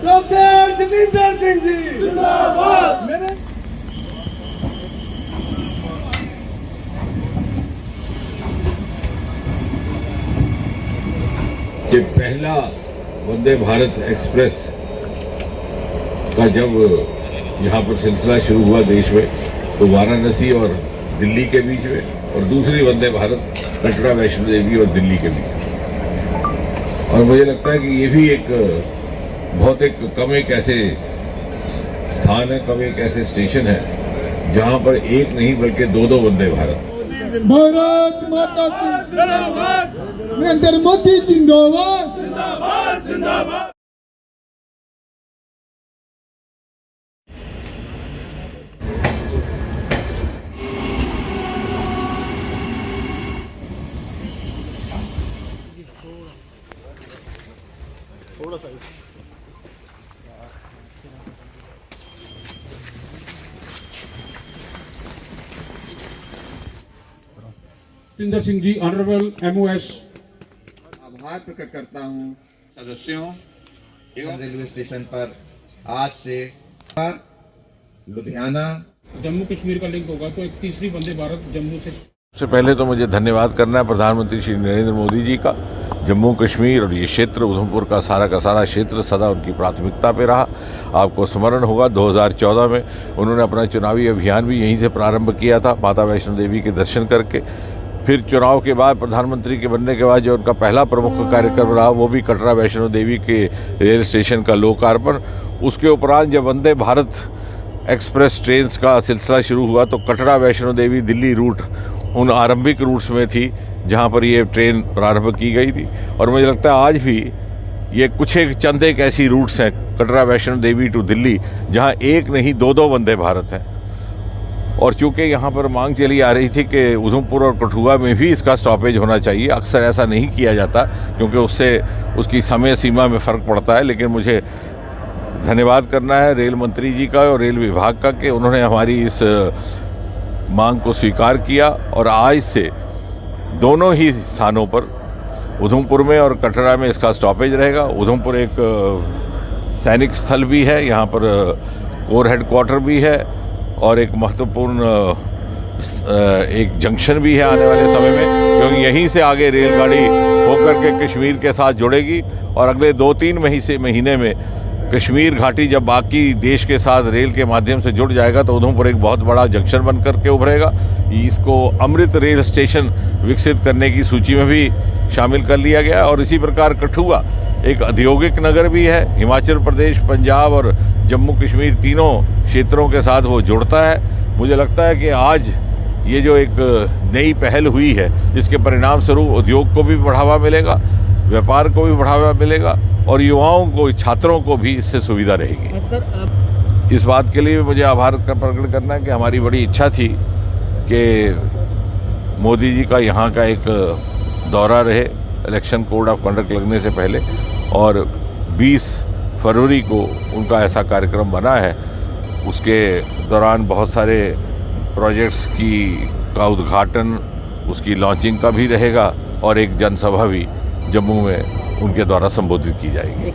Doctor Jatinder Singh ji जिंदाबाद। मेरे ये पहला वंदे भारत एक्सप्रेस का जब यहाँ पर सिलसिला शुरू हुआ देश में, तो वाराणसी और दिल्ली के बीच में, और दूसरी वंदे भारत कटरा वैष्णो देवी और दिल्ली के बीच। और मुझे लगता है कि ये भी एक बहुत कम एक ऐसे स्थान है, कम एक ऐसे स्टेशन है जहाँ पर एक नहीं बल्कि दो वंदे भारत। भारत माता की जिंदाबाद। नरेंद्र मोदी जिंदाबाद जिंदाबाद जिंदाबाद। थोड़ा सा जतिंदर सिंह जी ऑनरेबल MOS। आभार प्रकट करता हूं सदस्यों एवं रेलवे स्टेशन पर आज से लुधियाना जम्मू कश्मीर का लिंक होगा तो एक तीसरी वंदे भारत जम्मू से। सबसे पहले तो मुझे धन्यवाद करना है प्रधानमंत्री श्री नरेंद्र मोदी जी का। जम्मू कश्मीर और ये क्षेत्र उधमपुर का सारा क्षेत्र सदा उनकी प्राथमिकता पे रहा। आपको स्मरण होगा 2014 में उन्होंने अपना चुनावी अभियान भी यहीं से प्रारंभ किया था, माता वैष्णो देवी के दर्शन करके। फिर चुनाव के बाद प्रधानमंत्री के बनने के बाद जो उनका पहला प्रमुख कार्यक्रम रहा वो भी कटरा वैष्णो देवी के रेल स्टेशन का लोकार्पण। उसके उपरांत जब वंदे भारत एक्सप्रेस ट्रेन का सिलसिला शुरू हुआ तो कटरा वैष्णो देवी दिल्ली रूट उन आरंभिक रूट्स में थी जहां पर ये ट्रेन प्रारंभ की गई थी। और मुझे लगता है आज भी ये कुछ चंद एक ऐसी रूट्स हैं कटरा वैष्णो देवी टू दिल्ली जहां एक नहीं दो वंदे भारत हैं। और चूँकि यहाँ पर मांग चली आ रही थी कि उधमपुर और कठुआ में भी इसका स्टॉपेज होना चाहिए, अक्सर ऐसा नहीं किया जाता क्योंकि उससे उसकी समय सीमा में फ़र्क पड़ता है। लेकिन मुझे धन्यवाद करना है रेल मंत्री जी का और रेल विभाग का कि उन्होंने हमारी इस मांग को स्वीकार किया और आज से दोनों ही स्थानों पर उधमपुर में और कटरा में इसका स्टॉपेज रहेगा। उधमपुर एक सैनिक स्थल भी है, यहाँ पर कोर हेडक्वार्टर भी है और एक महत्वपूर्ण एक जंक्शन भी है आने वाले समय में, क्योंकि यहीं से आगे रेलगाड़ी होकर के कश्मीर के साथ जुड़ेगी। और अगले 2-3 महीने में कश्मीर घाटी जब बाकी देश के साथ रेल के माध्यम से जुड़ जाएगा तो उधमपुर एक बहुत बड़ा जंक्शन बन करके उभरेगा। इसको अमृत रेल स्टेशन विकसित करने की सूची में भी शामिल कर लिया गया। और इसी प्रकार कठुआ एक औद्योगिक नगर भी है, हिमाचल प्रदेश, पंजाब और जम्मू कश्मीर तीनों क्षेत्रों के साथ वो जुड़ता है। मुझे लगता है कि आज ये जो एक नई पहल हुई है जिसके परिणाम स्वरूप उद्योग को भी बढ़ावा मिलेगा, व्यापार को भी बढ़ावा मिलेगा और युवाओं को, छात्रों को भी इससे सुविधा रहेगी। इस बात के लिए मुझे आभार प्रकट करना है कि हमारी बड़ी इच्छा थी कि मोदी जी का यहाँ का एक दौरा रहे इलेक्शन कोड ऑफ कंडक्ट लगने से पहले, और 20 फरवरी को उनका ऐसा कार्यक्रम बना है। उसके दौरान बहुत सारे प्रोजेक्ट्स का उद्घाटन, उसकी लॉन्चिंग का भी रहेगा और एक जनसभा भी जम्मू में उनके द्वारा संबोधित की जाएगी।